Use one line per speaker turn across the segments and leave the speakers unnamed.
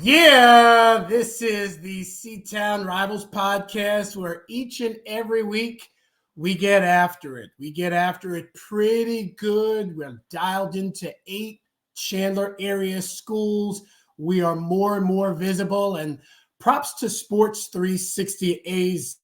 Yeah, this is the Seton Rivals podcast where each and every week we get after it. We get after it pretty good. We're dialed into 8 Chandler area schools. We are more and more visible, and props to Sports 360 AZ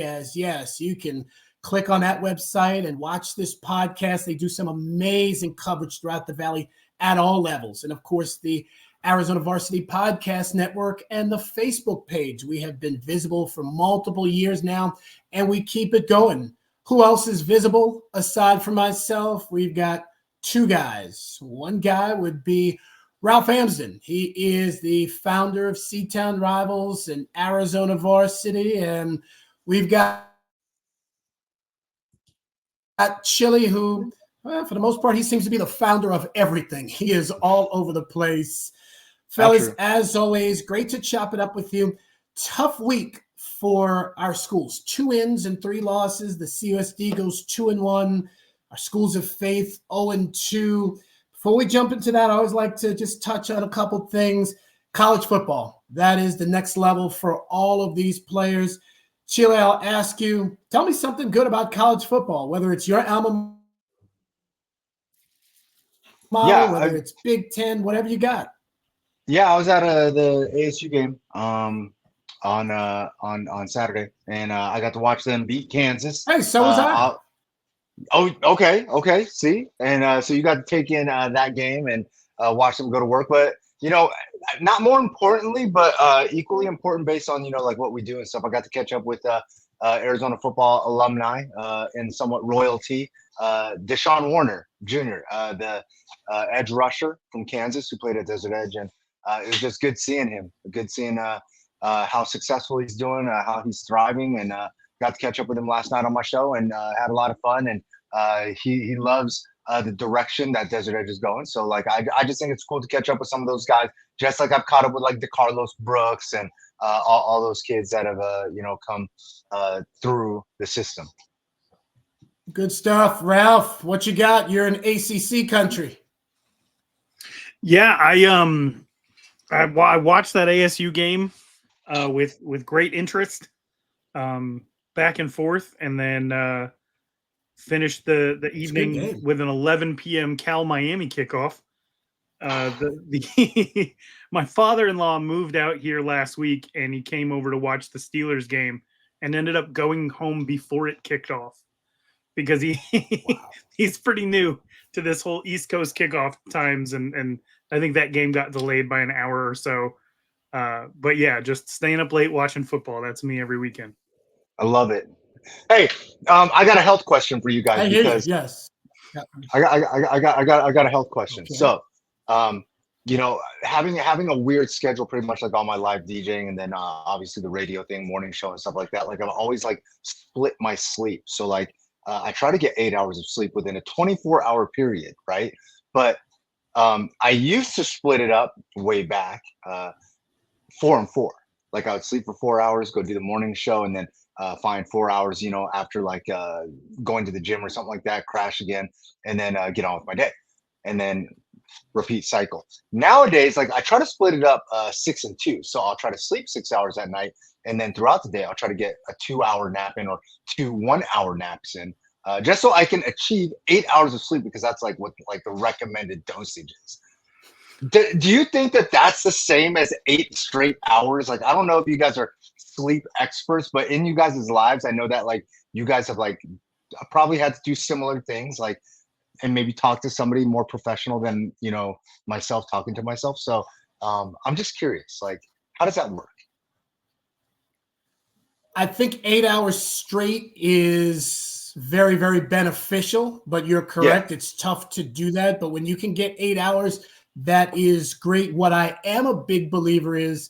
as yes, you can click on that website and watch this podcast. They do some amazing coverage throughout the Valley at all levels. And of course, the Arizona Varsity Podcast Network and the Facebook page. We have been visible for multiple years now, and we keep it going. Who else is visible aside from myself? We've got 2 guys. One guy would be Ralph Amsden. He is the founder of Seton Rivals and Arizona Varsity. And we've got Chili, who, well, for the most part, he seems to be the founder of everything. He is all over the place. Fellas, as always, great to chop it up with you. Tough week for our schools. 2 wins and 3 losses. The CUSD goes 2-1. Our schools of faith 0-2. Before we jump into that, I always like to just touch on a couple things. College football, that is the next level for all of these players. Chile, I'll ask you, tell me something good about college football, whether it's your alma mater, whether it's Big Ten, whatever you got.
Yeah, I was at the ASU game on Saturday, and I got to watch them beat Kansas.
Hey, so was I.
Okay. See, and so you got to take in that game and watch them go to work. But not more importantly, but equally important based on like what we do and stuff. I got to catch up with Arizona football alumni and somewhat royalty. Deshaun Warner Jr., the edge rusher from Kansas who played at Desert Edge, and it was just good seeing him. Good seeing how successful he's doing, how he's thriving, and got to catch up with him last night on my show and had a lot of fun. And he loves the direction that Desert Edge is going. So I just think it's cool to catch up with some of those guys, just like I've caught up with like DeCarlos Brooks and all those kids that have come through the system.
Good stuff. Ralph, what you got? You're in ACC country.
Yeah, I watched that ASU game with great interest, back and forth, and then finished the evening with an 11 p.m. Cal Miami kickoff. My father-in-law moved out here last week, and he came over to watch the Steelers game and ended up going home before it kicked off because he's pretty new to this whole East Coast kickoff times, and I think that game got delayed by an hour or so. But yeah, just staying up late watching football. That's me every weekend.
I love it. Hey, I got a health question for you guys because
yes,
I got a health question.
Okay.
So, having a weird schedule, pretty much like all my live DJing, and then obviously the radio thing, morning show, and stuff like that. Like I've always split my sleep. So I try to get 8 hours of sleep within a 24-hour period, right? But I used to split it up way back, 4 and 4. Like I would sleep for 4 hours, go do the morning show, and then find 4 hours, after going to the gym or something like that, crash again, and then get on with my day, and then repeat cycle. Nowadays, I try to split it up 6 and 2. So I'll try to sleep 6 hours at night, and then throughout the day, I'll try to get a 2-hour nap in or 2 1-hour naps in, just so I can achieve 8 hours of sleep, because that's what the recommended dosage is. Do you think that that's the same as 8 straight hours? I don't know if you guys are sleep experts, but in you guys' lives, I know that you guys have probably had to do similar things, and maybe talk to somebody more professional than myself talking to myself. So I'm just curious, how does that work?
I think 8 hours straight is very, very beneficial, but you're correct. Yeah. It's tough to do that. But when you can get 8 hours, that is great. What I am a big believer is,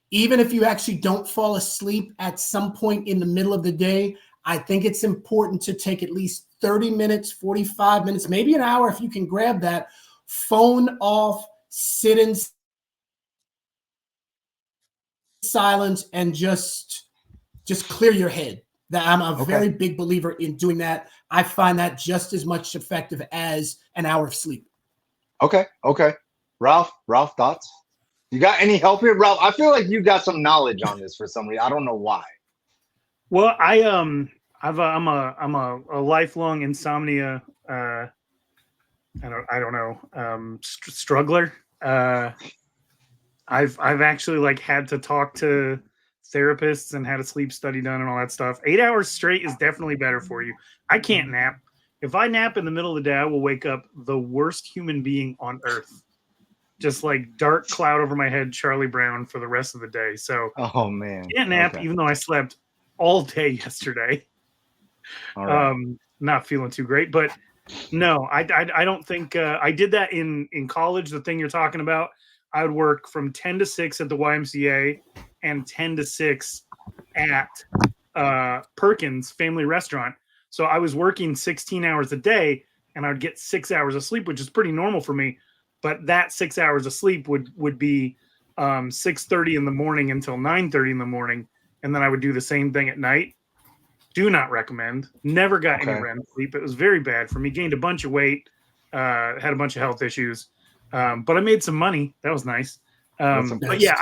even if you actually don't fall asleep at some point in the middle of the day, I think it's important to take at least 30 minutes, 45 minutes, maybe an hour if you can grab that, phone off, sit in silence, and just clear your head. I'm a very big believer in doing that. I find that just as much effective as an hour of sleep.
Okay. Ralph, thoughts? You got any help here, Ralph? I feel like you got some knowledge on this for some reason. I don't know why.
Well, I'm a lifelong insomnia. I don't know. Struggler. I've actually like had to talk to therapists and had a sleep study done and all that stuff. 8 hours straight is definitely better for you. I can't nap. If I nap in the middle of the day, I will wake up the worst human being on earth. Just like dark cloud over my head, Charlie Brown for the rest of the day. So,
oh man,
can't nap even though I slept all day yesterday.
All right.
Not feeling too great, but no, I don't think I did that in college. The thing you're talking about, I would work from 10 to 6 at the YMCA and 10 to 6 at Perkins Family Restaurant. So I was working 16 hours a day, and I would get 6 hours of sleep, which is pretty normal for me. But that 6 hours of sleep would be 6:30 in the morning until 9:30 in the morning, and then I would do the same thing at night. Do not recommend. Never got any REM sleep. It was very bad for me. Gained a bunch of weight, had a bunch of health issues, but I made some money. That was nice. But yeah,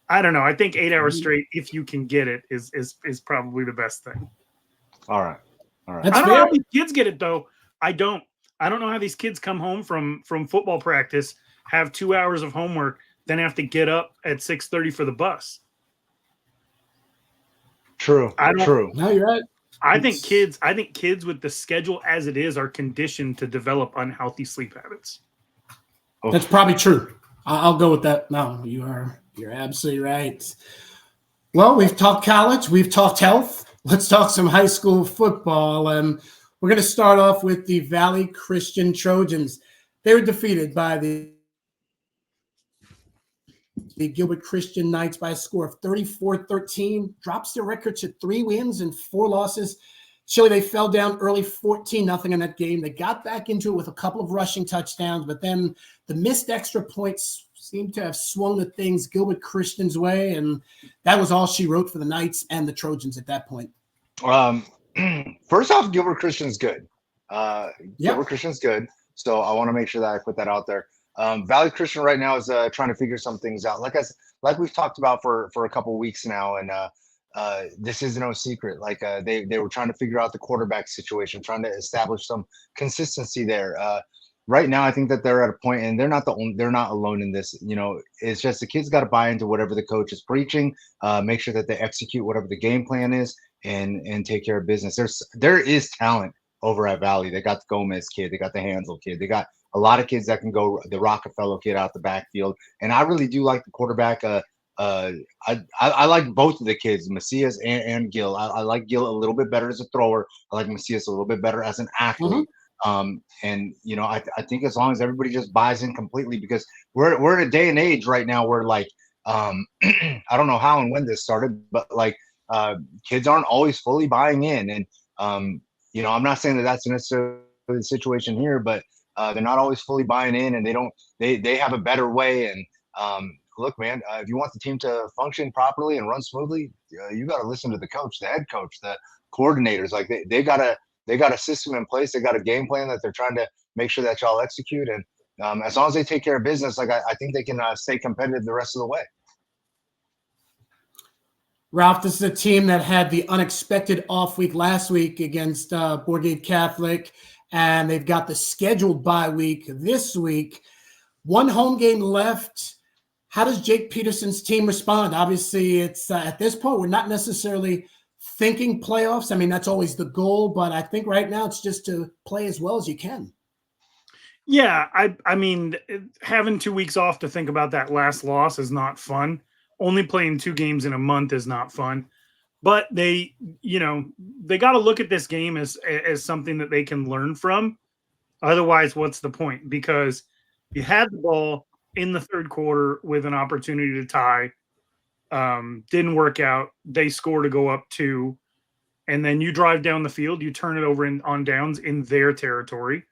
I don't know. I think 8 hours straight, if you can get it, is probably the best thing.
All right.
I don't know how these kids get it though. I don't know how these kids come home from football practice, have 2 hours of homework, then have to get up at 6:30 for the bus.
True.
No, you're right.
I think kids with the schedule as it is are conditioned to develop unhealthy sleep habits.
That's probably true. I'll go with that. No, you're absolutely right. Well, we've talked college, we've talked health. Let's talk some high school football. And we're going to start off with the Valley Christian Trojans. They were defeated by the Gilbert Christian Knights by a score of 34-13, drops their record to 3 wins and 4 losses. Chile, they fell down early 14-0 in that game. They got back into it with a couple of rushing touchdowns, but then the missed extra points seemed to have swung the things Gilbert Christian's way, and that was all she wrote for the Knights and the Trojans at that point.
First off, Gilbert Christian's good. Gilbert Christian's good, so I want to make sure that I put that out there. Valley Christian right now is trying to figure some things out. Like we've talked about for a couple of weeks now, and this is no secret. Like they were trying to figure out the quarterback situation, trying to establish some consistency there. Right now, I think that they're at a point, and they're not alone in this. You know, it's just the kids got to buy into whatever the coach is preaching. Make sure that they execute whatever the game plan is, and take care of business. There is talent over at Valley. They got the Gomez kid, they got the Hansel kid, they got a lot of kids that can go. The Rockefeller kid out the backfield, and I really do like the quarterback. I like both of the kids, Macias and Gil. I like Gil a little bit better as a thrower. I like Macias a little bit better as an athlete. And you know, I think as long as everybody just buys in completely, because we're in a day and age right now where like I don't know how and when this started, but like kids aren't always fully buying in, and you know, I'm not saying that that's necessarily the situation here, but they're not always fully buying in, and they have a better way. And look, man, if you want the team to function properly and run smoothly, you got to listen to the coach, the head coach, the coordinators. Like they got a system in place. They got a game plan that they're trying to make sure that y'all execute. And as long as they take care of business, like I think they can stay competitive the rest of the way.
Ralph, this is a team that had the unexpected off week last week against Seton Catholic, and they've got the scheduled bye week this week. One home game left. How does Jake Peterson's team respond? Obviously, it's at this point, we're not necessarily thinking playoffs. I mean, that's always the goal, but I think right now it's just to play as well as you can.
Yeah, I mean, having 2 weeks off to think about that last loss is not fun. Only playing 2 games in a month is not fun. But they got to look at this game as something that they can learn from. Otherwise, what's the point? Because you had the ball in the third quarter with an opportunity to tie. Didn't work out. They score to go up 2. And then you drive down the field. You turn it over on downs in their territory.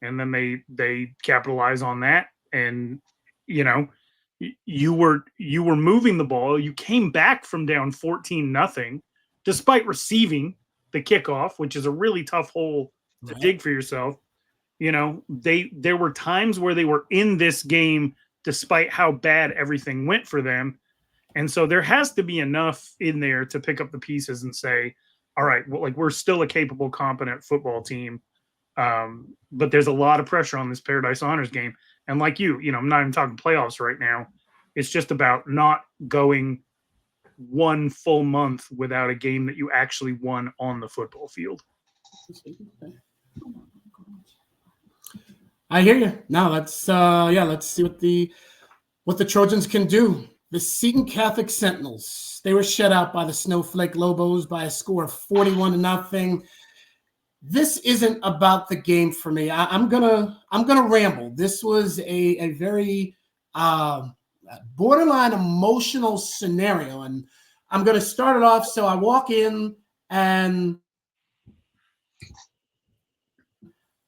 And then they capitalize on that. And, you know, you were moving the ball. You came back from down 14-0, despite receiving the kickoff, which is a really tough hole to dig for yourself. You know, there were times where they were in this game despite how bad everything went for them. And so there has to be enough in there to pick up the pieces and say, all right, well, like we're still a capable, competent football team. But there's a lot of pressure on this Paradise Honors game. And like you know, I'm not even talking playoffs right now. It's just about not going one full month without a game that you actually won on the football field.
I hear you. No, let's see what the Trojans can do. The Seton Catholic Sentinels, they were shut out by the Snowflake Lobos by a score of 41-0. This isn't about the game for me. I'm gonna ramble. This was a very borderline emotional scenario, and I'm gonna start it off. So I walk in and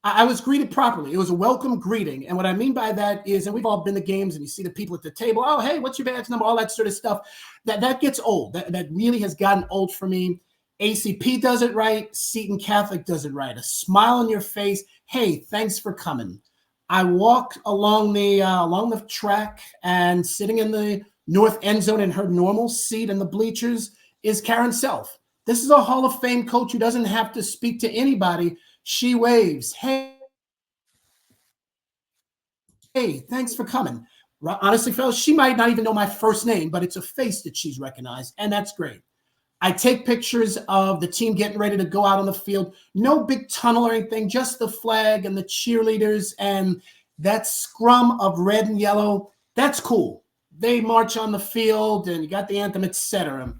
I was greeted properly. It was a welcome greeting. And what I mean by that is, and we've all been to games and you see the people at the table, oh, hey, what's your badge number? All that sort of stuff. That gets old. That really has gotten old for me. ACP does it right. Seton Catholic does it right. A smile on your face. Hey, thanks for coming. I walked along the track, and sitting in the north end zone in her normal seat in the bleachers is Karen Self. This is a Hall of Fame coach who doesn't have to speak to anybody. She waves. Hey, thanks for coming. Honestly, fellas, she might not even know my first name, but it's a face that she's recognized, and that's great. I take pictures of the team getting ready to go out on the field. No big tunnel or anything, just the flag and the cheerleaders and that scrum of red and yellow. That's cool. They march on the field, and you got the anthem, etc.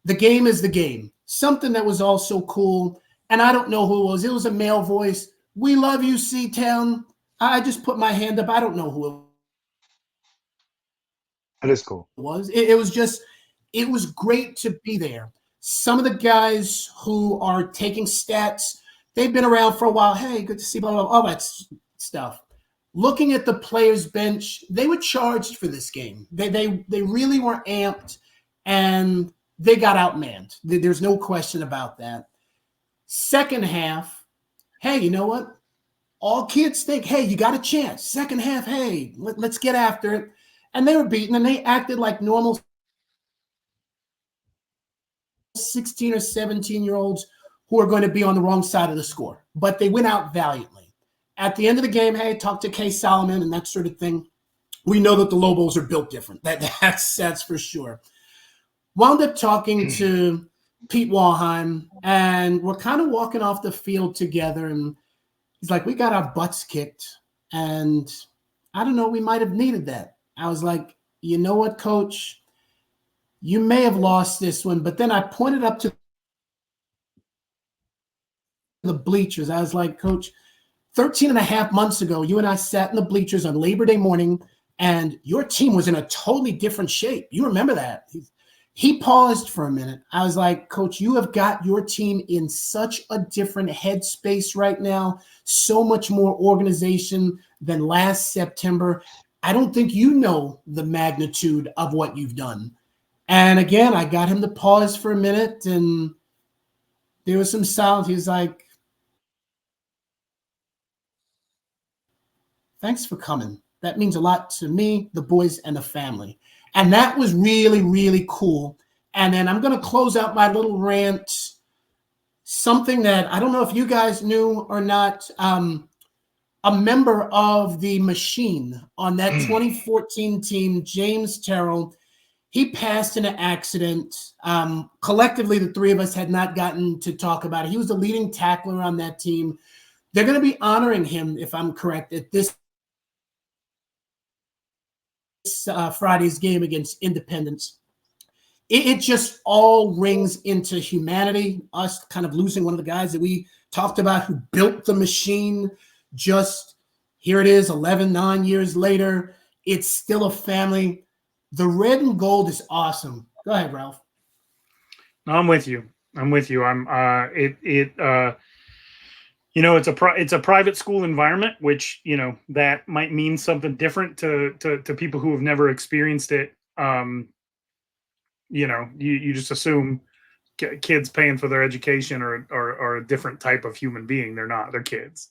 The game is the game. Something that was also cool, and I don't know who it was. It was a male voice. We love you, C-Town. I just put my hand up. I don't know who it was.
That is cool.
It was great to be there. Some of the guys who are taking stats, they've been around for a while. Hey, good to see, blah, blah, blah, all that stuff. Looking at the players' bench, they were charged for this game. They really were amped, and they got outmanned. There's no question about that. Second half, hey, you know what? All kids think, hey, you got a chance. Second half, hey, let's get after it. And they were beaten, and they acted like normal 16 or 17-year-olds who are going to be on the wrong side of the score. But they went out valiantly. At the end of the game, hey, talk to Kay Solomon and that sort of thing. We know that the Lobos are built different. That's for sure. Wound up talking to Pete Walheim, and we're kind of walking off the field together, and he's like, we got our butts kicked, and I don't know, we might have needed that. I was like, you know what, Coach? You may have lost this one, but then I pointed up to the bleachers. I was like, Coach, 13 and a half months ago, you and I sat in the bleachers on Labor Day morning, and your team was in a totally different shape. You remember that? He paused for a minute. I was like, Coach, you have got your team in such a different headspace right now, so much more organization than last September. I don't think you know the magnitude of what you've done. And again, I got him to pause for a minute, and there was some silence. He was like, thanks for coming. That means a lot to me, the boys, and the family. And that was really, really cool. And then I'm going to close out my little rant. Something that I don't know if you guys knew or not. A member of the machine on that 2014 team, James Terrill, he passed in an accident. Collectively, the three of us had not gotten to talk about it. He was the leading tackler on that team. They're going to be honoring him, if I'm correct, at this Friday's game against Independence. It just all rings into humanity, us kind of losing one of the guys that we talked about who built the machine. Just here it is, 9 years later. It's still a family. The red and gold is awesome. Go ahead, Ralph.
No, I'm with you. It's a private school environment, which, that might mean something different to people who have never experienced it. You just assume kids paying for their education are a different type of human being. They're not. They're kids.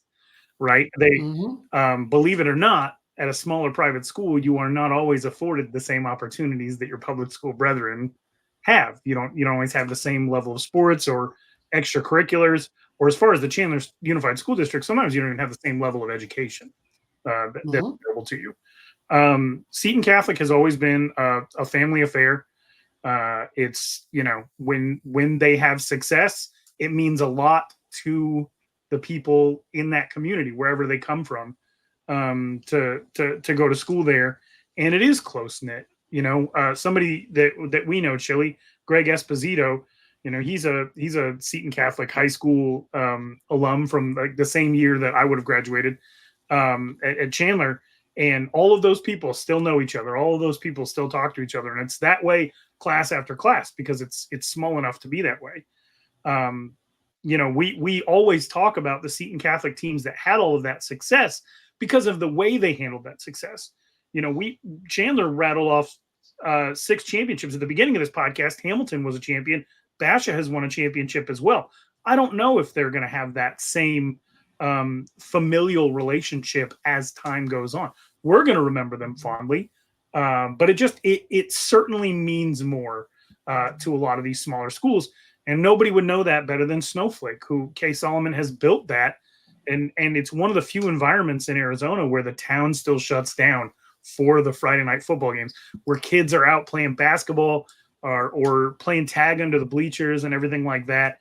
right? They,
Mm-hmm.
believe it or not, at a smaller private school, you are not always afforded the same opportunities that your public school brethren have. You don't always have the same level of sports or extracurriculars, or as far as the Chandler Unified School District, sometimes you don't even have the same level of education that's available to you. Seton Catholic has always been a family affair. It's, when they have success, it means a lot to the people in that community, wherever they come from, to go to school there. And it is close knit. Somebody that we know, Chili, Greg Esposito, he's a Seton Catholic high school alum from like the same year that I would have graduated at Chandler. And all of those people still know each other. All of those people still talk to each other. And it's that way class after class, because it's small enough to be that way. We always talk about the Seton Catholic teams that had all of that success because of the way they handled that success. Chandler rattled off 6 championships at the beginning of this podcast. Hamilton was a champion. Basha has won a championship as well. I don't know if they're going to have that same familial relationship as time goes on. We're going to remember them fondly, but it certainly means more to a lot of these smaller schools. And nobody would know that better than Snowflake, who Kay Solomon has built that. And it's one of the few environments in Arizona where the town still shuts down for the Friday night football games, where kids are out playing basketball or playing tag under the bleachers and everything like that.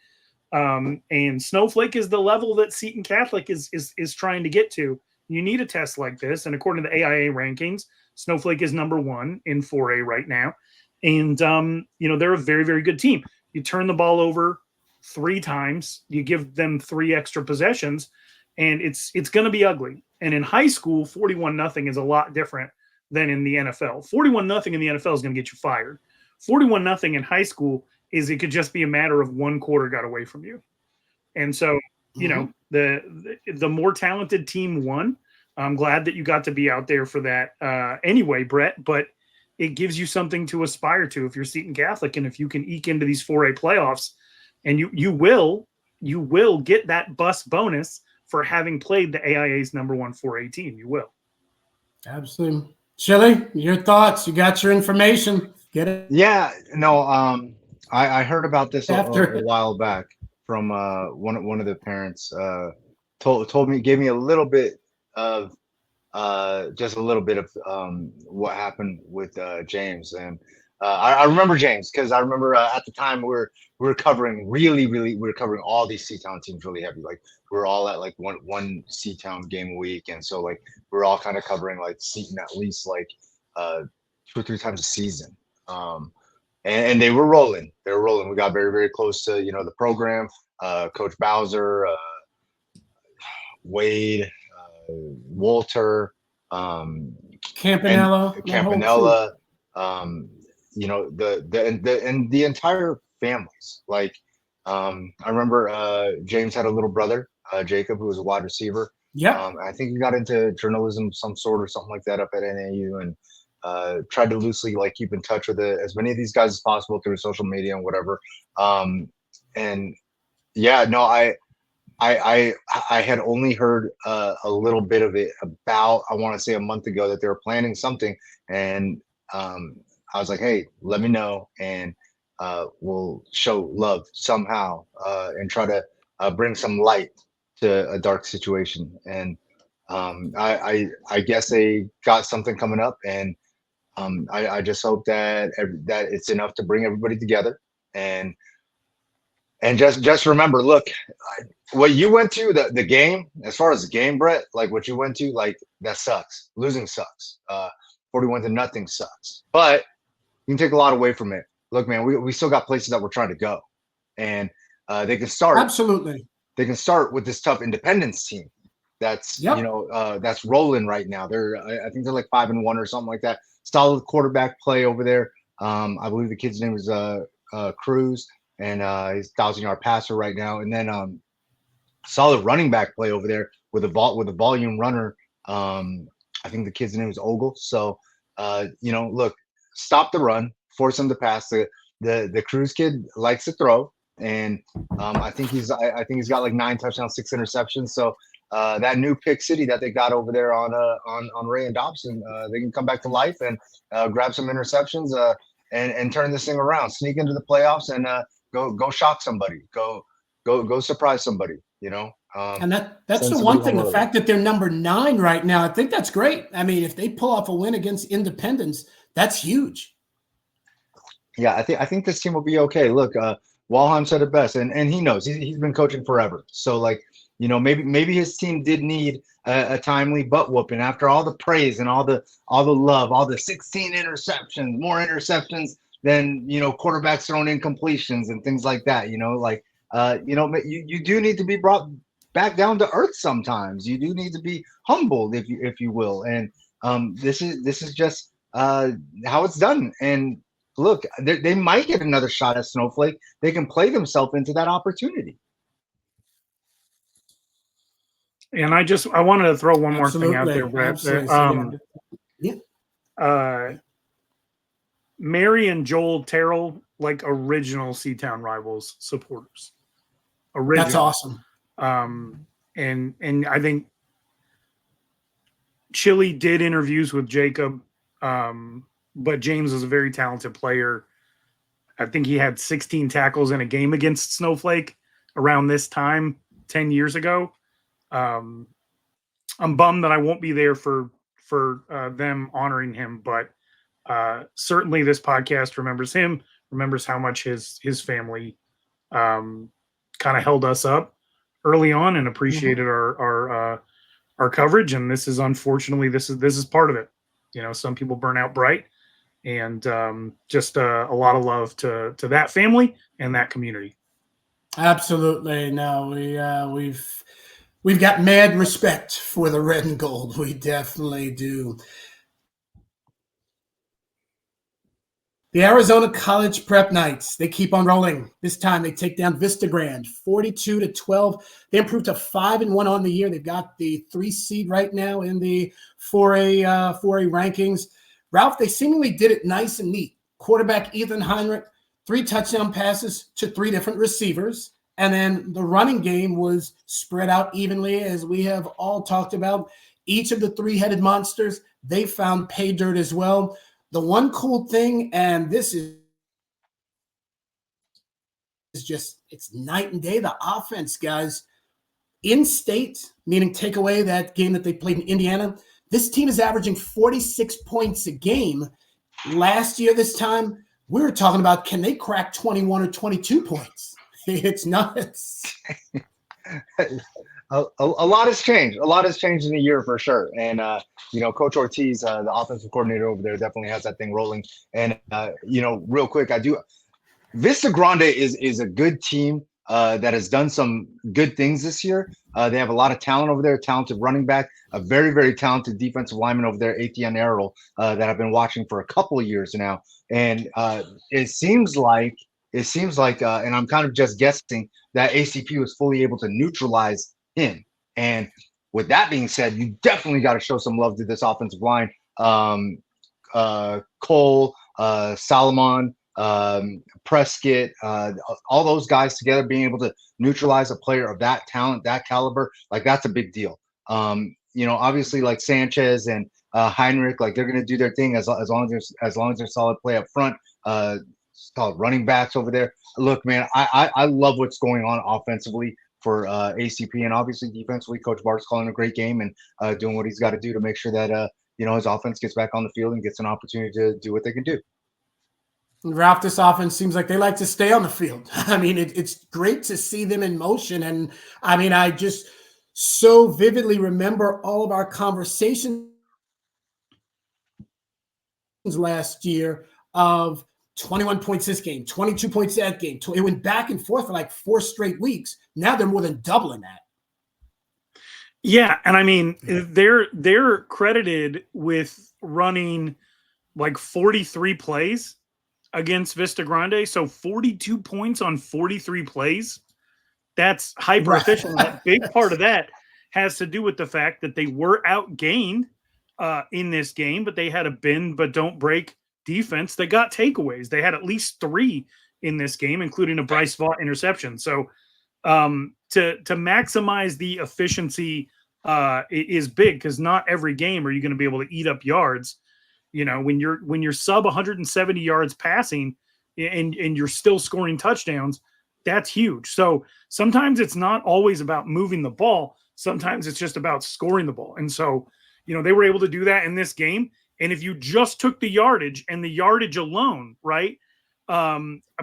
And Snowflake is the level that Seton Catholic is trying to get to. You need a test like this. And according to the AIA rankings, Snowflake is number 1 in 4A right now. And, they're a very, very good team. You turn the ball over 3 times, you give them 3 extra possessions, and it's going to be ugly. And in high school, 41-0 is a lot different than in the NFL. 41-0 in the NFL is going to get you fired. 41-0 in high school is it could just be a matter of 1 quarter got away from you. And so, the more talented team won. I'm glad that you got to be out there for that anyway, Brett, but it gives you something to aspire to if you're Seton Catholic. And if you can eke into these 4A playoffs, and you will get that bus bonus for having played the AIA's number 1 4A team. You will.
Absolutely. Chili, your thoughts? You got your information. Get it?
Yeah, no, I heard about this a while back from one of the parents. Told me, gave me a little bit of just a little bit of what happened with James. And I remember James because I remember at the time we were covering we were covering all these C-Town teams really heavy. Like we were all at like one C-Town game a week, and so like we we're all kind of covering like Seton at least like 2 or 3 times a season. And they were rolling. They were rolling. We got very, very close to the program. Coach Bowser, Wade, Walter,
Campanella,
the entire families. Like I remember James had a little brother, Jacob, who was a wide receiver.
Yeah.
I think he got into journalism of some sort or something like that up at NAU, and tried to loosely like keep in touch with as many of these guys as possible through social media and whatever. And yeah, no, I had only heard a little bit of it about, I want to say a month ago, that they were planning something, and I was like, hey, let me know, and we'll show love somehow and try to bring some light to a dark situation. And I guess they got something coming up, and I just hope that it's enough to bring everybody together. And just remember, look, what you went to, the game, as far as the game, Brett, like what you went to, like that sucks. Losing sucks. 41-0 sucks. But you can take a lot away from it. Look, man, we still got places that we're trying to go, and they can start.
Absolutely.
They can start with this tough Independence team. That's that's rolling right now. I think they're like 5-1 or something like that. Solid quarterback play over there. I believe the kid's name is Cruz, and he's 1,000-yard passer right now. And then solid running back play over there with a volume runner. I think the kid's name is Ogle. So look, stop the run, force him to pass. The Cruz kid likes to throw, and I think he's got like 9 touchdowns, 6 interceptions. So that new pick city that they got over there on Ray and Dobson, they can come back to life and grab some interceptions and turn this thing around, sneak into the playoffs and go shock somebody, go surprise somebody, you know.
And that's the one thing, the fact that they're number 9 right now, I think that's great. I mean, if they pull off a win against Independence, that's huge.
Yeah, I think this team will be okay. Look, Walheim said it best, and he knows he's been coaching forever. So like, you know, maybe his team did need a timely butt whooping after all the praise and all the love, all the 16 interceptions, more interceptions than, you know, quarterbacks throwing incompletions and things like that. You know, like you know, you do need to be brought back down to earth sometimes. You do need to be humbled, if you will. And this is just how it's done. And look, they might get another shot at Snowflake. They can play themselves into that opportunity.
And I wanted to throw one more thing out there, Brett. Mary and Joel Terrill, like original Seatown Rivals supporters. Original.
That's awesome.
And I think Chili did interviews with Jacob, but James was a very talented player. I think he had 16 tackles in a game against Snowflake around this time 10 years ago. I'm bummed that I won't be there for them honoring him, but certainly this podcast remembers him, remembers how much his family kind of held us up early on and appreciated our coverage. And this is, unfortunately, this is part of it. You know, some people burn out bright, and just a lot of love to that family and that community.
Absolutely. No, we've got mad respect for the red and gold. We definitely do. The Arizona College Prep Knights, they keep on rolling. This time they take down Vista Grande 42-12. They improved to 5-1 on the year. They've got the 3 seed right now in the 4A rankings. Ralph, they seemingly did it nice and neat. Quarterback Ethan Heinrich, 3 touchdown passes to 3 different receivers. And then the running game was spread out evenly, as we have all talked about. Each of the 3-headed monsters, they found pay dirt as well. The one cool thing, and this is just, it's night and day, the offense, guys. In state, meaning take away that game that they played in Indiana, this team is averaging 46 points a game. Last year, this time, we were talking about, can they crack 21 or 22 points? It's nuts.
A lot has changed. A lot has changed in a year for sure. And, you know, Coach Ortiz, the offensive coordinator over there, definitely has that thing rolling. And, you know, real quick, Vista Grande is a good team that has done some good things this year. They have a lot of talent over there, talented running back, a very, very talented defensive lineman over there, Etienne Errol, that I've been watching for a couple of years now. And it seems like, and I'm kind of just guessing, that ACP was fully able to neutralize him. And with that being said, you definitely got to show some love to this offensive line. Cole, Solomon, Prescott, all those guys together being able to neutralize a player of that talent, that caliber, like that's a big deal. You know, obviously like Sanchez and Heinrich, like they're going to do their thing as long as they're solid play up front. Solid running backs over there. Look, man, I love what's going on offensively for ACP, and obviously defensively, Coach Bart's calling a great game and doing what he's got to do to make sure that you know, his offense gets back on the field and gets an opportunity to do what they can do.
Ralph, this offense seems like they like to stay on the field. I mean, it's great to see them in motion, and I mean, I just so vividly remember all of our conversations last year of 21 points this game, 22 points that game. It went back and forth for like 4 straight weeks. Now they're more than doubling that.
Yeah, and I mean, they're credited with running like 43 plays against Vista Grande. So 42 points on 43 plays. That's hyper efficient. Right. A big part of that has to do with the fact that they were outgained in this game, but they had a bend but don't break defense that got takeaways. They had at least 3 in this game, including a Bryce Vaught interception. So to maximize the efficiency is big, because not every game are you going to be able to eat up yards. You know, when you're sub 170 yards passing and you're still scoring touchdowns, that's huge. So sometimes it's not always about moving the ball. Sometimes it's just about scoring the ball. And so, you know, they were able to do that in this game. And if you just took the yardage and the yardage alone, right?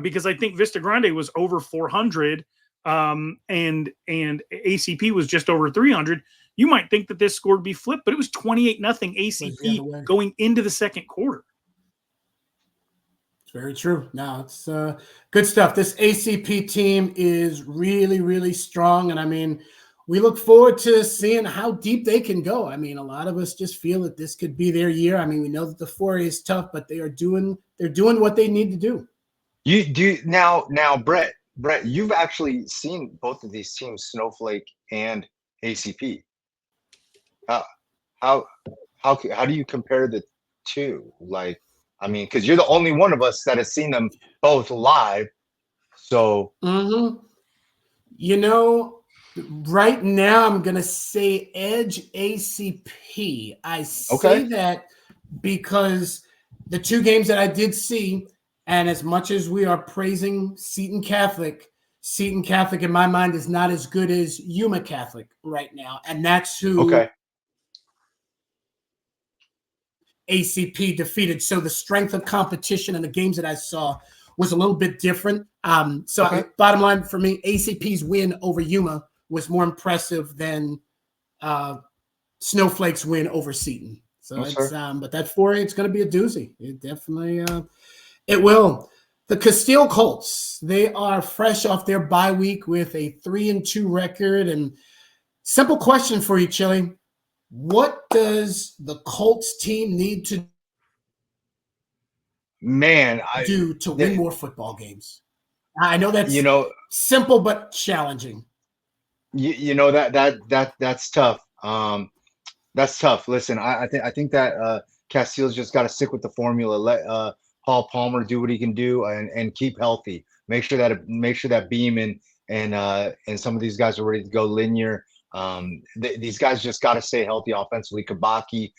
Because I think Vista Grande was over 400 and ACP was just over 300. You might think that this score would be flipped, but it was 28-0 ACP going into the second quarter.
It's very true. No, it's good stuff. This ACP team is really, really strong. And I mean, we look forward to seeing how deep they can go. I mean, a lot of us just feel that this could be their year. I mean, we know that the 4A is tough, but they're doing what they need to do.
You do now, Brett, you've actually seen both of these teams, Snowflake and ACP. How do you compare the two? Like, I mean, because you're the only one of us that has seen them both live. So,
you know, right now I'm gonna say edge ACP. I say that because the two games that I did see, and as much as we are praising Seton Catholic in my mind is not as good as Yuma Catholic right now, and that's who ACP defeated. So the strength of competition in the games that I saw was a little bit different. Bottom line for me, ACP's win over Yuma was more impressive than Snowflake's win over Seton. So but that 4A, it's going to be a doozy. It definitely it will. The Casteel Colts, they are fresh off their bye week with a 3-2 record. And simple question for you, Chili. What does the Colts team need to do to win more football games? I know that's simple but challenging.
That's tough. That's tough. Listen, I think that Casteel's just got to stick with the formula. Let Paul Palmer do what he can do and keep healthy. Make sure that Beam and some of these guys are ready to go. Linear. These guys just got to stay healthy offensively. Kabaki,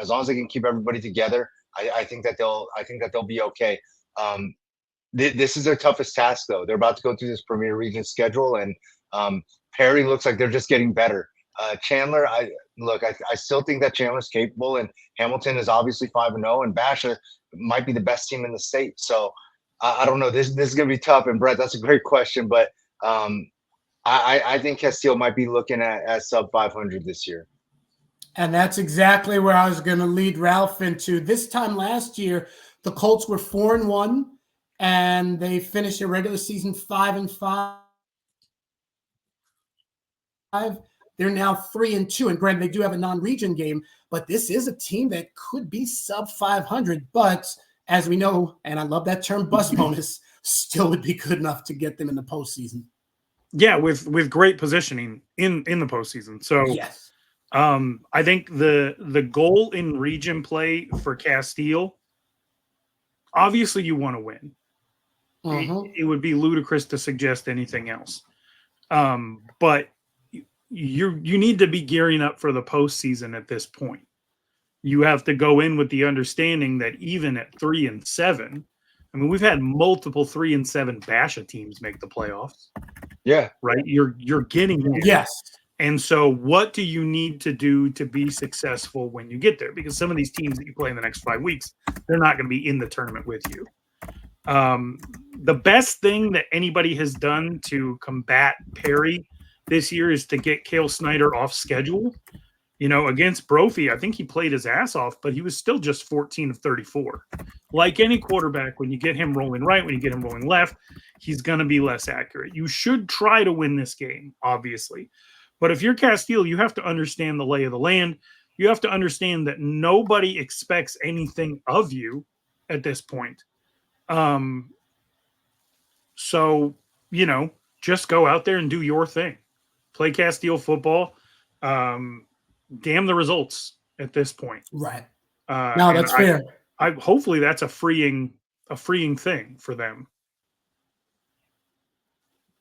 as long as they can keep everybody together, I think that they'll be okay. This is their toughest task, though. They're about to go through this Primier Region schedule, and Perry looks like they're just getting better. Chandler, I still think that Chandler's capable, and Hamilton is obviously 5-0, and Basha might be the best team in the state. So I don't know. This is gonna be tough. And Brett, that's a great question, but I think Casteel might be looking at sub 500 this year.
And that's exactly where I was going to lead Ralph into. This time last year, the Colts were 4-1, and they finished their regular season 5-5. They're now 3-2, and granted, they do have a non-region game, but this is a team that could be sub 500. But as we know, and I love that term, bus bonus, still would be good enough to get them in the postseason.
Yeah, with great positioning in the postseason. So
yes.
I think the goal in region play for Casteel, obviously you want to win. It would be ludicrous to suggest anything else. But you need to be gearing up for the postseason at this point. You have to go in with the understanding that even at 3-7, I mean, we've had multiple 3-7 Basha teams make the playoffs.
Yeah.
Right. You're getting there.
Yes. And
so what do you need to do to be successful when you get there? Because some of these teams that you play in the next 5 weeks, they're not going to be in the tournament with you. The best thing that anybody has done to combat Perry this year is to get Cale Snyder off schedule. You know, against Brophy, I think he played his ass off, but he was still just 14 of 34. Like any quarterback, when you get him rolling right, when you get him rolling left, he's going to be less accurate. You should try to win this game, obviously. But if you're Casteel, you have to understand the lay of the land. You have to understand that nobody expects anything of you at this point. So, you know, just go out there and do your thing. Play Casteel football. Damn the results at this point.
Right. No, that's fair.
I hopefully that's a freeing thing for them.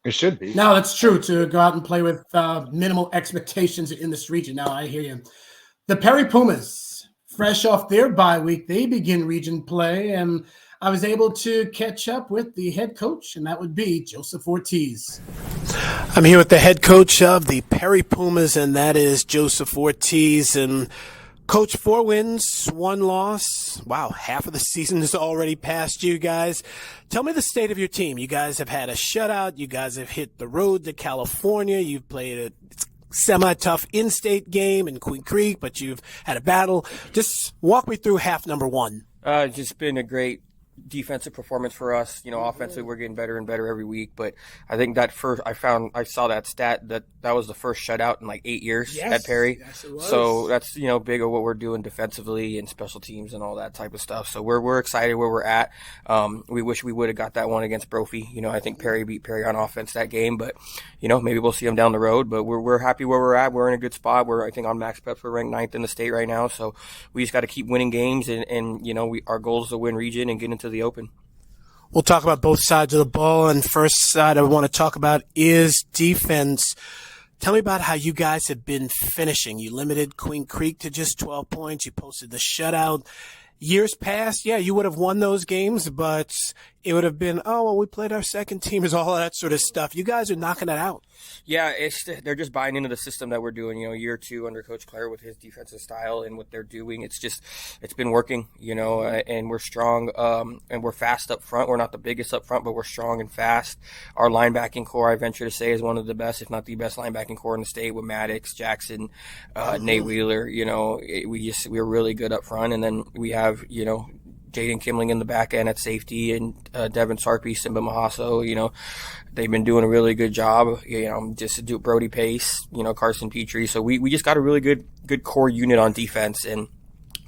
It should be.
No, that's true, to go out and play with minimal expectations in this region. Now, I hear you. The Perry Pumas, fresh off their bye week, they begin region play, and I was able to catch up with the head coach, and that would be Joseph Ortiz. I'm here with the head coach of the Perry Pumas, and that is Joseph Ortiz. And Coach, 4 wins, 1 loss. Wow, half of the season is already past you guys. Tell me the state of your team. You guys have had a shutout. You guys have hit the road to California. You've played a semi-tough in-state game in Queen Creek, but you've had a battle. Just walk me through half number 1.
It's just been a great defensive performance for us. Offensively we're getting better and better every week, but I think that I saw that stat that was the first shutout in like 8 years at Perry.
Yes, it was.
So that's big of what we're doing defensively and special teams and all that type of stuff. So we're excited where we're at. We wish we would have got that one against Brophy. I think Perry beat Perry on offense that game, but maybe we'll see them down the road. But we're happy where we're at. We're in a good spot. I think on Max Preps we're ranked 9th in the state right now. So we just got to keep winning games, and our goal is to win region and get into the open.
We'll talk about both sides of the ball, and first side I want to talk about is defense. Tell me about how you guys have been finishing. You limited Queen Creek to just 12 points. You posted the shutout. Years past, you would have won those games, but it would have been, we played our second team, is all that sort of stuff. You guys are knocking it out.
Yeah, they're just buying into the system that we're doing. Year 2 under Coach Claire with his defensive style and what they're doing. It's been working. And we're strong. And we're fast up front. We're not the biggest up front, but we're strong and fast. Our linebacking core, I venture to say, is one of the best, if not the best, linebacking core in the state with Maddox, Jackson, Nate Wheeler. We're really good up front, and then we have Jaden Kimling in the back end at safety, and Devin Sarpy, Simba Mahaso. They've been doing a really good job. Just to do Brody Pace, Carson Petrie. So we just got a really good core unit on defense, and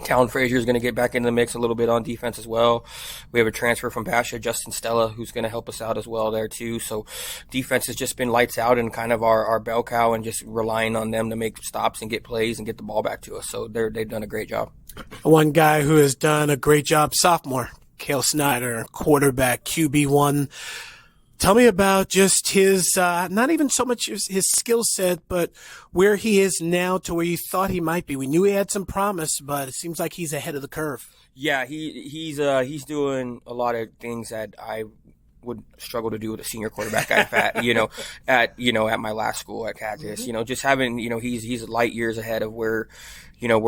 Talon Frazier is going to get back into the mix a little bit on defense as well. We have a transfer from Basha, Justin Stella, who's going to help us out as well there too. So defense has just been lights out and kind of our bell cow, and just relying on them to make stops and get plays and get the ball back to us. So they've done a great job.
One guy who has done a great job, sophomore, Cale Snyder, quarterback, QB1. Tell me about just his, not even so much his skill set, but where he is now to where you thought he might be. We knew he had some promise, but it seems like he's ahead of the curve.
Yeah, he's doing a lot of things that I would struggle to do with a senior quarterback at my last school at Kansas. Just having, he's light years ahead of where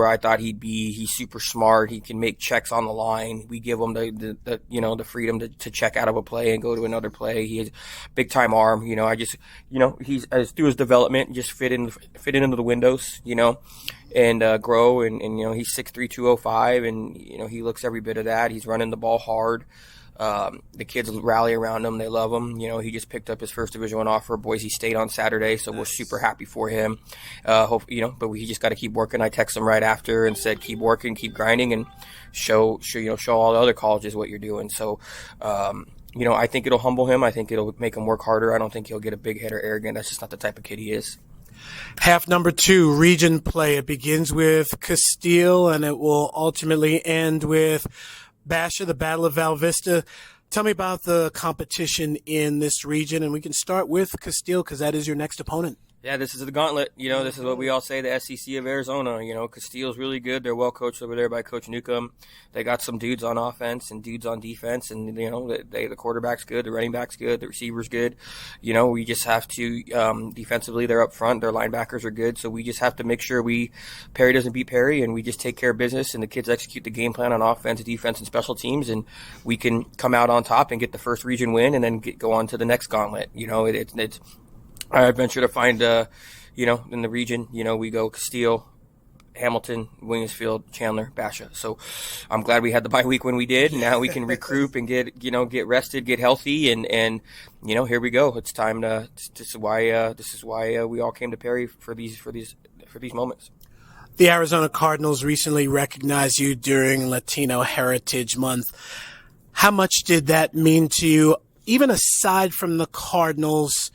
I thought he'd be. He's super smart. He can make checks on the line. We give him the freedom to check out of a play and go to another play. He has big time arm. He's through his development, just fit into the windows, and grow. And he's 6'3", 205, and he looks every bit of that. He's running the ball hard. The kids rally around him. They love him. He just picked up his first Division I offer, Boise State, on Saturday, so we're super happy for him. But we just got to keep working. I texted him right after and said, keep working, keep grinding, and show all the other colleges what you're doing. So, I think it'll humble him. I think it'll make him work harder. I don't think he'll get a big head or arrogant. That's just not the type of kid he is.
Half number 2, region play. It begins with Casteel, and it will ultimately end with Basha, the Battle of Val Vista. Tell me about the competition in this region, and we can start with Casteel because that is your next opponent.
Yeah, this is the gauntlet. This is what we all say, the SEC of Arizona. Casteel's really good. They're well coached over there by Coach Newcomb. They got some dudes on offense and dudes on defense, and the quarterback's good, the running back's good, the receiver's good. We just have to defensively, they're up front, their linebackers are good, so we just have to make sure Perry doesn't beat Perry, and we just take care of business, and the kids execute the game plan on offense, defense, and special teams, and we can come out on top and get the first region win, and then go on to the next gauntlet. It's I venture to find, in the region, we go Casteel, Hamilton, Williamsfield, Chandler, Basha. So I'm glad we had the bye week when we did. Now we can recruit and get rested, get healthy, and here we go. It's time to. This is why we all came to Perry for these moments.
The Arizona Cardinals recently recognized you during Latino Heritage Month. How much did that mean to you, even aside from the Cardinals?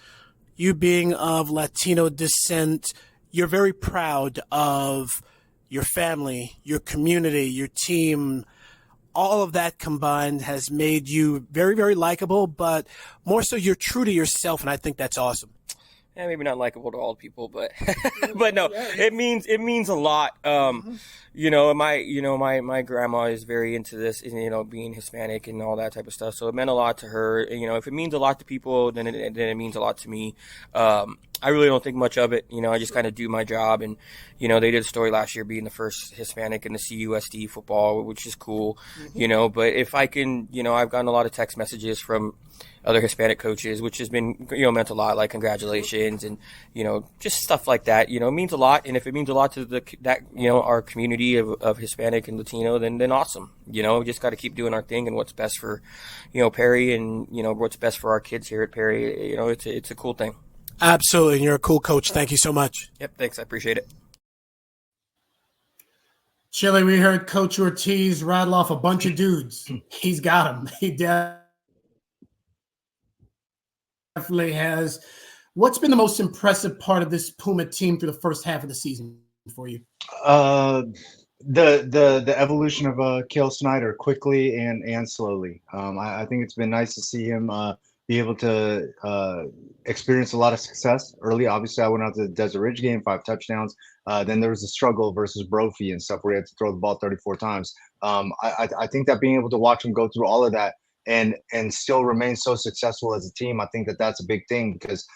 You being of Latino descent, you're very proud of your family, your community, your team. all of that combined has made you very, very likable, but more so you're true to yourself, and I think that's awesome.
Yeah, maybe not likable to all people, but but no, it means a lot. My grandma is very into this, being Hispanic and all that type of stuff. So it meant a lot to her. If it means a lot to people, then it means a lot to me. I really don't think much of it. I just kind of do my job. And, they did a story last year being the first Hispanic in the CUSD football, which is cool, but if I can, I've gotten a lot of text messages from other Hispanic coaches, which has been, meant a lot, like congratulations and, just stuff like that. It means a lot. And if it means a lot to our community of Hispanic and Latino, then awesome. We just got to keep doing our thing and what's best for, Perry and, what's best for our kids here at Perry. It's a cool thing.
Absolutely. And you're a cool coach. Thank you so much.
Yep. Thanks. I appreciate it.
Chili, we heard Coach Ortiz rattle off a bunch of dudes. He's got them. He definitely has. What's been the most impressive part of this Puma team through the first half of the season for you?
The evolution of Cale Snyder, quickly and slowly. I think it's been nice to see him be able to experience a lot of success early. Obviously, I went out to the Desert Ridge game, 5 touchdowns. Then there was a struggle versus Brophy and stuff where he had to throw the ball 34 times. I think that being able to watch him go through all of that and still remain so successful as a team, I think that's a big thing because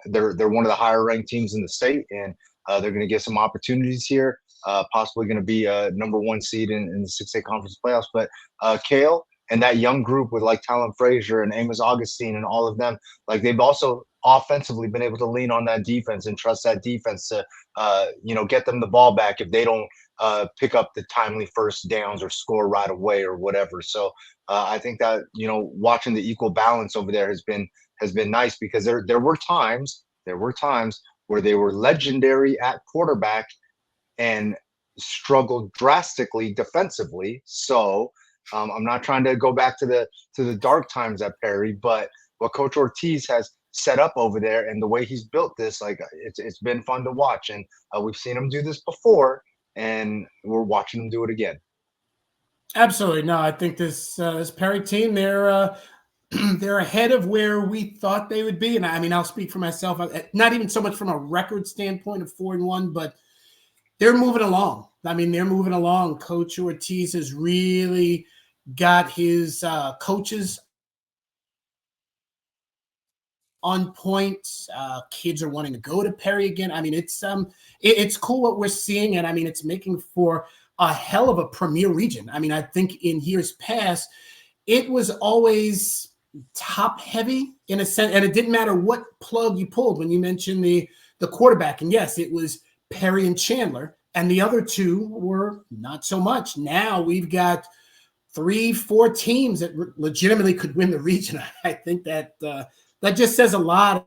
they're one of the higher ranked teams in the state, and they're going to get some opportunities here, possibly going to be a number 1 seed in the 6A conference playoffs. But Cale and that young group with like Talon Frazier and Amos Augustine and all of them, like they've also offensively been able to lean on that defense and trust that defense to, get them the ball back if they don't pick up the timely first downs or score right away or whatever. So I think that, watching the equal balance over there has been nice because there were times where they were legendary at quarterback and struggled drastically defensively. So I'm not trying to go back to the dark times at Perry, but what Coach Ortiz has set up over there and the way he's built this, like it's been fun to watch. And we've seen him do this before, and we're watching him do it again.
Absolutely. No, I think this Perry team, they're ahead of where we thought they would be. And I mean, I'll speak for myself, not even so much from a record standpoint of 4-1, but they're moving along. I mean, they're moving along. Coach Ortiz has really got his coaches on point. Kids are wanting to go to Perry again. I mean, it's cool what we're seeing, and I mean, it's making for a hell of a premier region. I mean, I think in years past, it was always top heavy in a sense, and it didn't matter what plug you pulled when you mentioned the quarterback. And yes, it was Perry and Chandler, and the other two were not so much. Now we've got 3-4 teams that legitimately could win the region. I think that just says a lot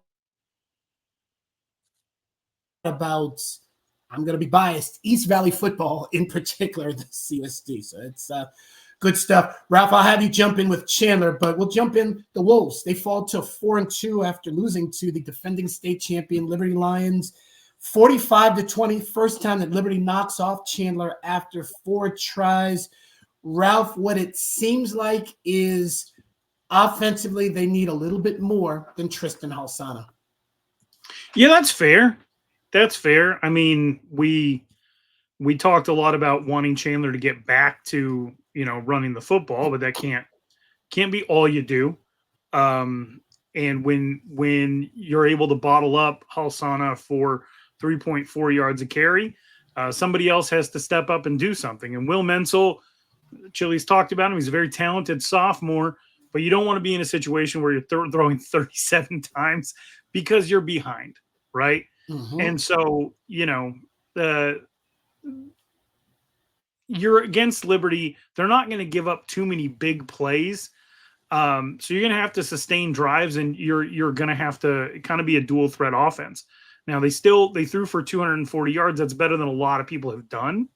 about, I'm going to be biased, East Valley football in particular, the CSD. So it's good stuff. Ralph, I'll have you jump in with Chandler, but we'll jump in the Wolves. They fall to 4-2 after losing to the defending state champion Liberty Lions, 45-20. First time that Liberty knocks off Chandler after 4 tries. Ralph, what it seems like is offensively they need a little bit more than Tristan Halsana.
Yeah, that's fair. That's fair. I mean, we talked a lot about wanting Chandler to get back to, running the football, but that can't be all you do. And when you're able to bottle up Halsana for 3.4 yards a carry, somebody else has to step up and do something. And Will Menzel, Chili's talked about him. He's a very talented sophomore, but you don't want to be in a situation where you're throwing 37 times because you're behind, right? Mm-hmm. And so, you're against Liberty. They're not going to give up too many big plays. So you're going to have to sustain drives, and you're going to have to kind of be a dual threat offense. Now they threw for 240 yards. That's better than a lot of people have done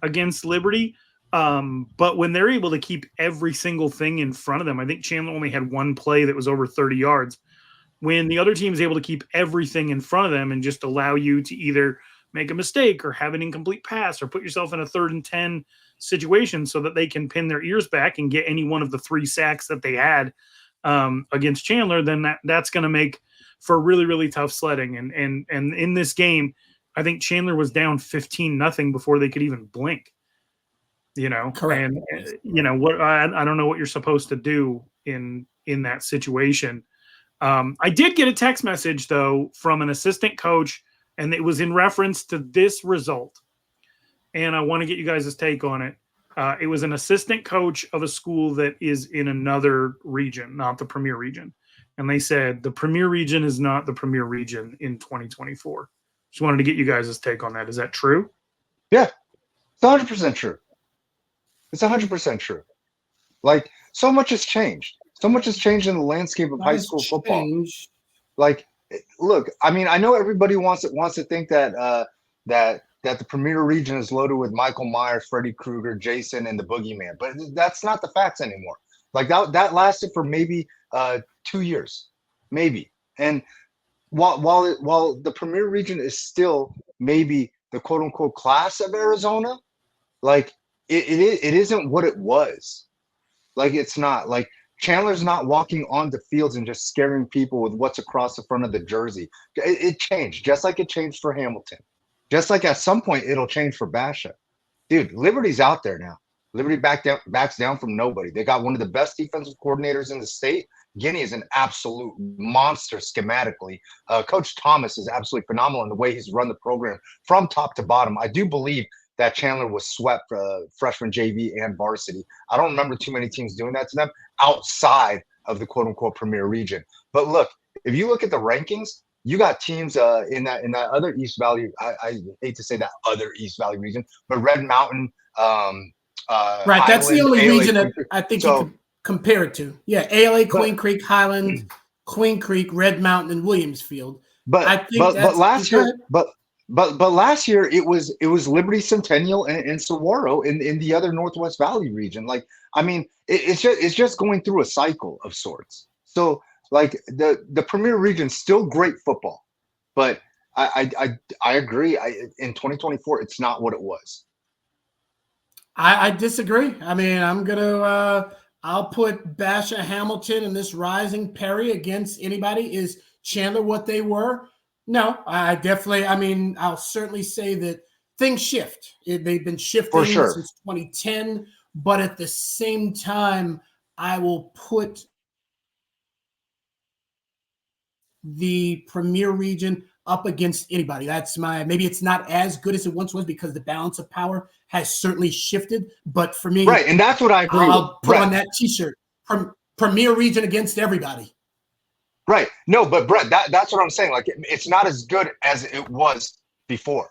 against Liberty. But when they're able to keep every single thing in front of them, I think Chandler only had 1 play that was over 30 yards. When the other team is able to keep everything in front of them and just allow you to either make a mistake or have an incomplete pass or put yourself in a 3rd and 10 situation so that they can pin their ears back and get any one of the 3 sacks that they had against Chandler, then that's going to make for really, really tough sledding. And in this game, I think Chandler was down 15-0 before they could even blink.
Correct.
And what I don't know what you're supposed to do in that situation. I did get a text message though from an assistant coach, and it was in reference to this result. And I want to get you guys' take on it. It was an assistant coach of a school that is in another region, not the Premier Region. And they said the Premier Region is not the Premier Region in 2024. Just wanted to get you guys' take on that. Is that true?
Yeah, it's 100% true. It's 100% true. Like, so much has changed. So much has changed in the landscape of high school football. Like, look, I mean, I know everybody wants to think that that the Premier Region is loaded with Michael Myers, Freddy Krueger, Jason, and the Boogeyman, but that's not the facts anymore. Like that lasted for maybe 2 years, maybe. And while the Premier Region is still maybe the quote unquote class of Arizona, like it isn't what it was. Like, it's not. Like, Chandler's not walking on the fields and just scaring people with what's across the front of the jersey. It changed, just like it changed for Hamilton. Just like at some point it'll change for Basha. Dude, Liberty's out there now. Liberty backs down from nobody. They got one of the best defensive coordinators in the state. Guinea is an absolute monster schematically. Coach Thomas is absolutely phenomenal in the way he's run the program from top to bottom. I do believe that Chandler was swept freshman JV and varsity. I don't remember too many teams doing that to them outside of the quote-unquote Premier Region. But look, if you look at the rankings, you got teams in that other East Valley. I hate to say that other East Valley region, but Red Mountain.
Right,
Highland,
that's the only
ALA,
region that I think you could compare it to. Yeah, ALA, Queen Creek, Highland, Queen Creek, Red Mountain, and Williamsfield.
But last year it was Liberty, Centennial, and Saguaro in the other Northwest Valley region. Like, I mean, it's just going through a cycle of sorts. So, like, the Premier Region's still great football, but I agree. In 2024, it's not what it was.
I disagree. I mean, I'll put Basha, Hamilton, and this rising Perry against anybody. Is Chandler what they were? No, I'll certainly say that things shift. They've been shifting since 2010, but at the same time, I will put the Premier Region up against anybody. Maybe it's not as good as it once was because the balance of power has certainly shifted. But for me,
right, and that's what I agree.
I'll put on that T-shirt. Premier Region against everybody.
Right. No, but Brett, that's what I'm saying. Like, it's not as good as it was before.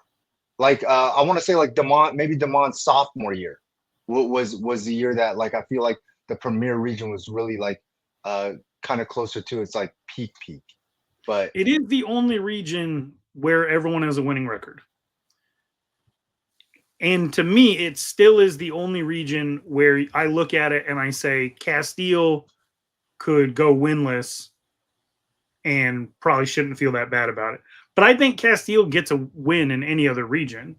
Like, I want to say like Damon's sophomore year was the year that, like, I feel like the Premier Region was really like kind of closer to its like peak. But
it is the only region where everyone has a winning record. And to me, it still is the only region where I look at it and I say Casteel could go winless and probably shouldn't feel that bad about it. But I think Casteel gets a win in any other region.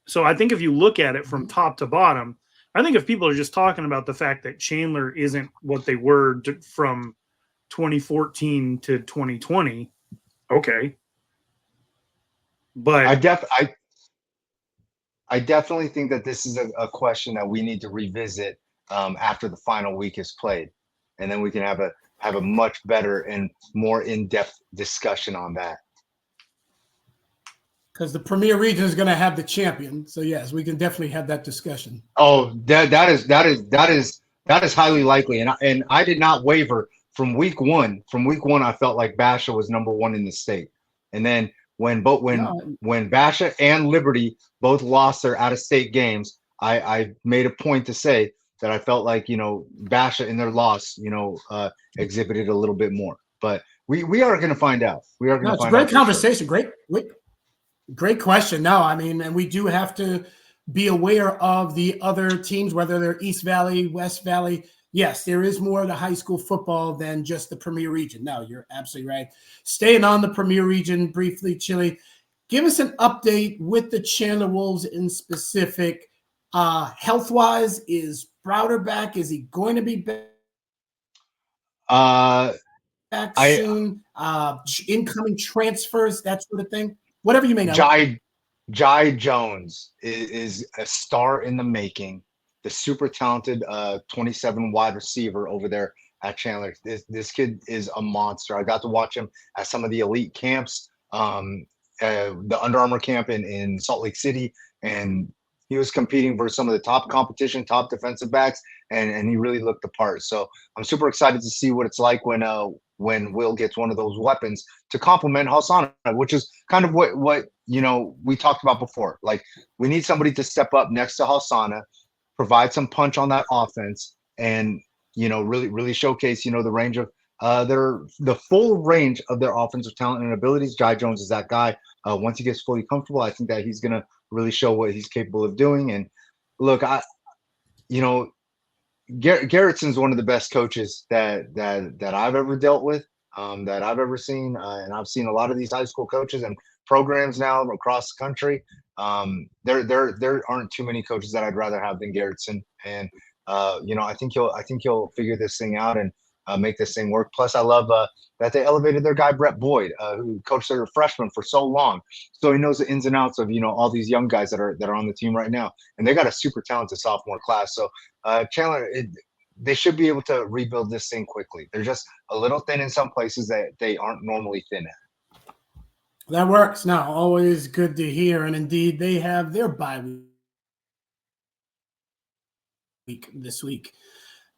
So I think if you look at it from top to bottom, I think if people are just talking about the fact that Chandler isn't what they were from 2014 to 2020, okay. But
I definitely think that this is a question that we need to revisit after the final week is played, and then we can have a much better and more in-depth discussion on that.
Because the Premier Region is going to have the champion, so yes, we can definitely have that discussion.
Oh, that is highly likely, and I did not waver from week one. From week one, I felt like Basha was number one in the state, and then when Basha and Liberty both lost their out-of-state games, I made a point to say that I felt like, Basha in their loss, exhibited a little bit more. But we are going to find out. We are going to find out.
It's a great conversation. Sure. Great question. No, I mean, and we do have to be aware of the other teams, whether they're East Valley, West Valley. Yes, there is more to high school football than just the Premier Region. No, you're absolutely right. Staying on the Premier Region briefly, Chili, give us an update with the Chandler Wolves in specific. Health-wise, is Browder back? Is he going to be back soon? Incoming transfers, that sort of thing? Whatever you may know.
Jai Jones is a star in the making. The super talented 27 wide receiver over there at Chandler. This kid is a monster. I got to watch him at some of the elite camps, the Under Armour camp in Salt Lake City, and he was competing for some of the top competition, top defensive backs, and he really looked the part. So I'm super excited to see what it's like when Will gets one of those weapons to complement Hassan, which is kind of what we talked about before. Like, we need somebody to step up next to Hassan, provide some punch on that offense, and really showcase the range of the full range of their offensive talent and abilities. Jai Jones is that guy. Once he gets fully comfortable, I think that he's gonna really show what he's capable of doing. And look, Garrettson's one of the best coaches that I've ever dealt with, that I've ever seen, and I've seen a lot of these high school coaches and programs now across the country. There aren't too many coaches that I'd rather have than Garrettson, and I think he'll figure this thing out and make this thing work. Plus, I love that they elevated their guy Brett Boyd, who coached their freshmen for so long, so he knows the ins and outs of all these young guys that are on the team right now, and they got a super talented sophomore class. So Chandler, they should be able to rebuild this thing quickly. They're just a little thin in some places that they aren't normally thin at.
That works. Now, always good to hear, and indeed, they have their bye week this week.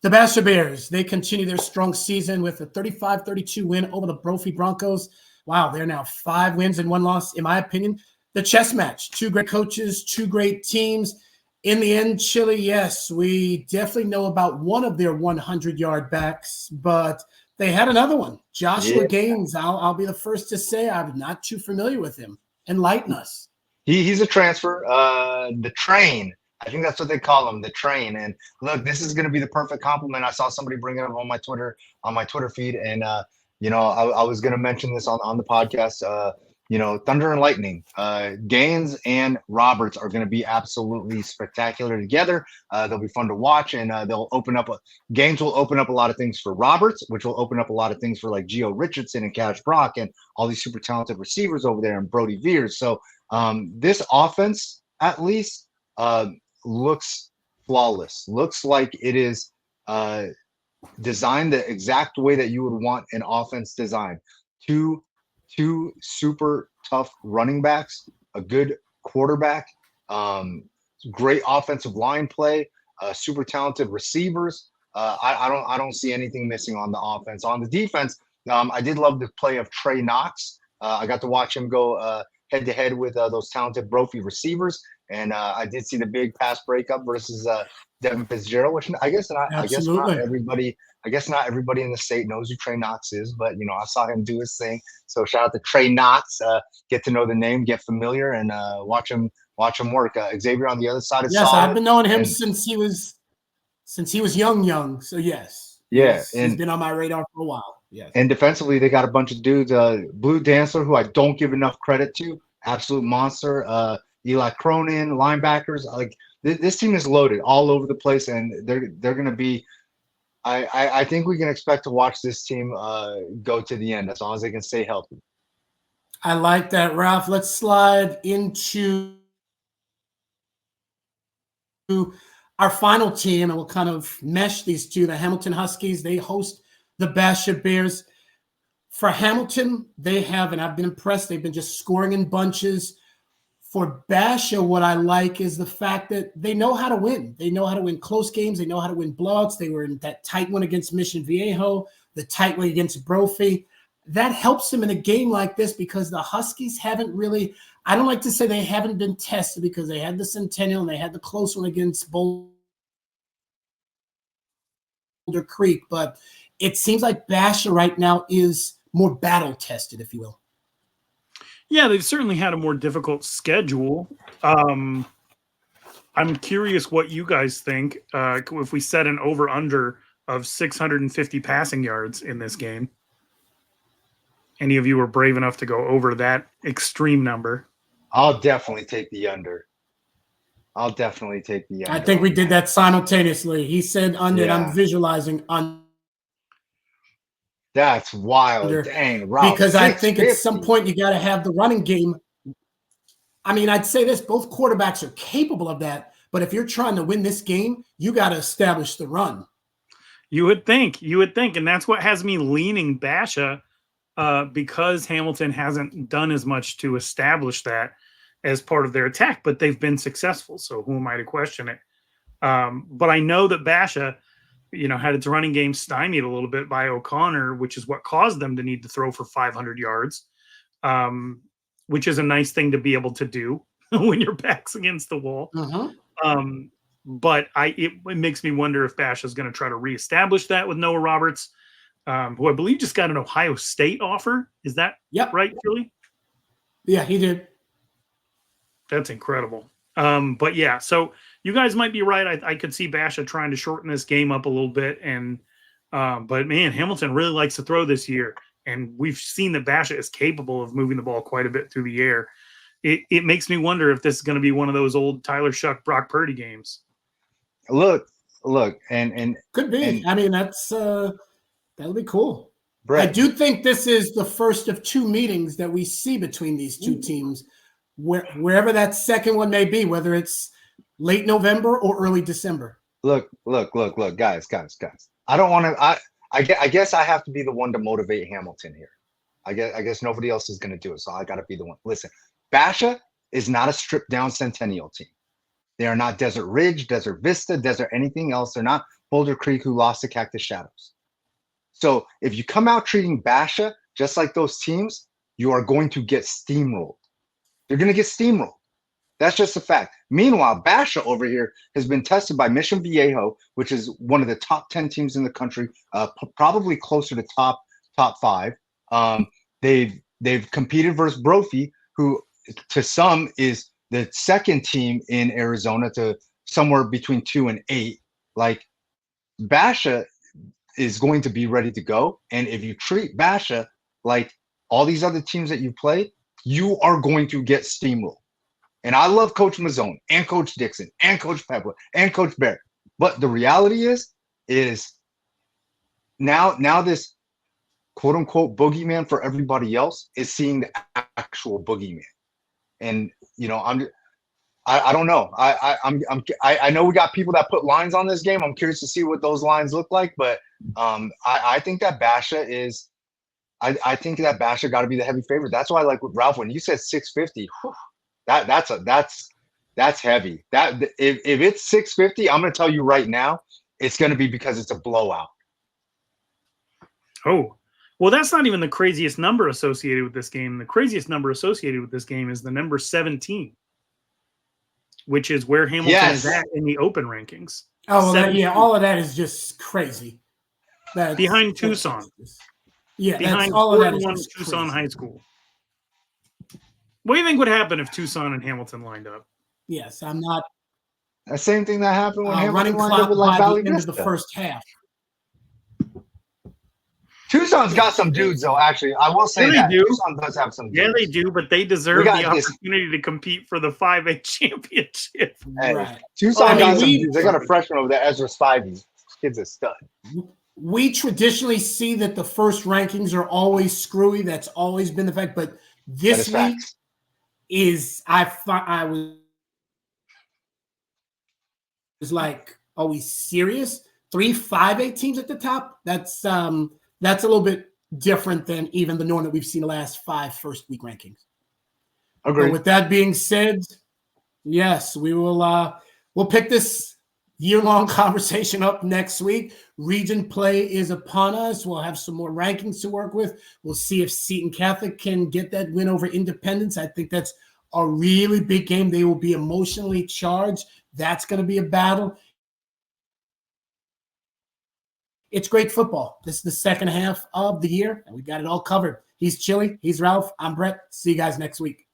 The Basha Bears, they continue their strong season with a 35-32 win over the Brophy Broncos. Wow, they're now 5 wins and 1 loss, in my opinion. The chess match, 2 great coaches, 2 great teams. In the end, Chile, yes, we definitely know about one of their 100-yard backs, but they had another one, Joshua Gaines. I'll be the first to say I'm not too familiar with him. Enlighten us.
He's a transfer. The Train. I think that's what they call him, the Train. And look, this is going to be the perfect compliment. I saw somebody bring it up on my Twitter feed, and I was going to mention this on the podcast. Thunder and Lightning, Gaines and Roberts are going to be absolutely spectacular together. They'll be fun to watch, and Gaines will open up a lot of things for Roberts, which will open up a lot of things for like Gio Richardson and Cash Brock and all these super talented receivers over there, and Brody Veers. So this offense, at least, looks flawless. Looks like it is designed the exact way that you would want an offense designed. Two super tough running backs, a good quarterback, great offensive line play, super talented receivers. I don't see anything missing on the offense. On the defense, I did love the play of Trey Knox. I got to watch him go head to head with those talented Brophy receivers, and I did see the big pass breakup versus Devin Fitzgerald, which I guess not everybody in the state knows who Trey Knox is, but I saw him do his thing. So shout out to Trey Knox. Get to know the name, get familiar, and watch him work. Xavier on the other side is solid.
I've been knowing him since he was young. So yes, he's been on my radar for a while. Yes.
And defensively, they got a bunch of dudes. Blue Dancer, who I don't give enough credit to, absolute monster. Eli Cronin, linebackers. Like this team is loaded all over the place, and they're going to be. I think we can expect to watch this team go to the end as long as they can stay healthy.
I like that, Ralph. Let's slide into our final team, and we'll kind of mesh these two. The Hamilton Huskies, they host the Basha Bears. For Hamilton, they have, and I've been impressed, they've been just scoring in bunches. For Basha, what I like is the fact that they know how to win. They know how to win close games. They know how to win blowouts. They were in that tight one against Mission Viejo, the tight one against Brophy. That helps them in a game like this because the Huskies haven't really, I don't like to say they haven't been tested because they had the Centennial and they had the close one against Boulder Creek, but it seems like Basha right now is more battle tested, if you will.
Yeah, they've certainly had a more difficult schedule. I'm curious what you guys think if we set an over-under of 650 passing yards in this game. Any of you were brave enough to go over that extreme number?
I'll definitely take the under. I
think we did that simultaneously. He said under, and I'm visualizing under.
That's wild. Dang, Ralph.
Because I think at some point you got to have the running game. I mean, I'd say this, both quarterbacks are capable of that, but if you're trying to win this game, you got to establish the run.
You would think, and that's what has me leaning Basha, because Hamilton hasn't done as much to establish that as part of their attack, but they've been successful. So who am I to question it? But I know that Basha, had its running game stymied a little bit by O'Connor, which is what caused them to need to throw for 500 yards, which is a nice thing to be able to do when your back's against the wall. But it makes me wonder if Basha is going to try to reestablish that with Noah Roberts, who I believe just got an Ohio State offer. Is that right, Julie?
Yeah, he did.
That's incredible. But yeah, so you guys might be right. I could see Basha trying to shorten this game up a little bit. But man, Hamilton really likes to throw this year. And we've seen that Basha is capable of moving the ball quite a bit through the air. It makes me wonder if this is going to be one of those old Tyler Shuck, Brock Purdy games.
Look, and
could be. I mean, that'll be cool.
Brett,
I do think this is the first of two meetings that we see between these two teams, wherever that second one may be, whether it's late November or early December.
Look, guys. I don't want to. I guess I have to be the one to motivate Hamilton here. I guess nobody else is going to do it, so I got to be the one. Listen, Basha is not a stripped down Centennial team. They are not Desert Ridge, Desert Vista, Desert anything else. They're not Boulder Creek, who lost to Cactus Shadows. So if you come out treating Basha just like those teams, you are going to get steamrolled. You're going to get steamrolled. That's just a fact. Meanwhile, Basha over here has been tested by Mission Viejo, which is one of the top 10 teams in the country, probably closer to top 5. They've competed versus Brophy, who to some is the second team in Arizona, to somewhere between 2 and 8. Like, Basha is going to be ready to go. And if you treat Basha like all these other teams that you play, you are going to get steamrolled. And I love Coach Mazzone and Coach Dixon and Coach Pepper and Coach Barrett. But the reality is now this quote unquote boogeyman for everybody else is seeing the actual boogeyman. And I don't know. I know we got people that put lines on this game. I'm curious to see what those lines look like. But I think that Basha is. I think that Basha got to be the heavy favorite. That's why, like with Ralph, when you said 650, that's heavy. That if it's 650, I'm going to tell you right now, it's going to be because it's a blowout.
Oh, well, that's not even the craziest number associated with this game. The craziest number associated with this game is the number 17, which is where Hamilton is at in the open rankings.
Oh, well, all of that is just crazy. That's
behind Tucson.
Yeah,
behind
all of that is
Tucson
crazy.
High School. What do you think would happen if Tucson and Hamilton lined up?
Yes, I'm not.
The same thing that happened when Hamilton
running
lined
clock
up with like
by
Valley
the end
Vista.
of the first half.
Tucson's got some dudes, though. Actually, I will say that Tucson does have some dudes.
Yeah, they do, but they deserve the opportunity to compete for the 5A championship.
Hey,
Right.
Tucson got some dudes. They got a freshman over there, Ezra Spivey. This kid's a stud.
We traditionally see that the first rankings are always screwy. That's always been the fact. But this week is I was like, are we serious? 3 5A teams at the top? That's a little bit different than even the norm that we've seen the last 5 first week rankings.
Agreed.
But with that being said, yes, we will we'll pick this year-long conversation up next week. Region play is upon us. We'll have some more rankings to work with. We'll see if Seton Catholic can get that win over Independence. I think that's a really big game. They will be emotionally charged. That's going to be a battle. It's great football. This is the second half of the year, and we got it all covered. He's Chili. He's Ralph. I'm Brett. See you guys next week.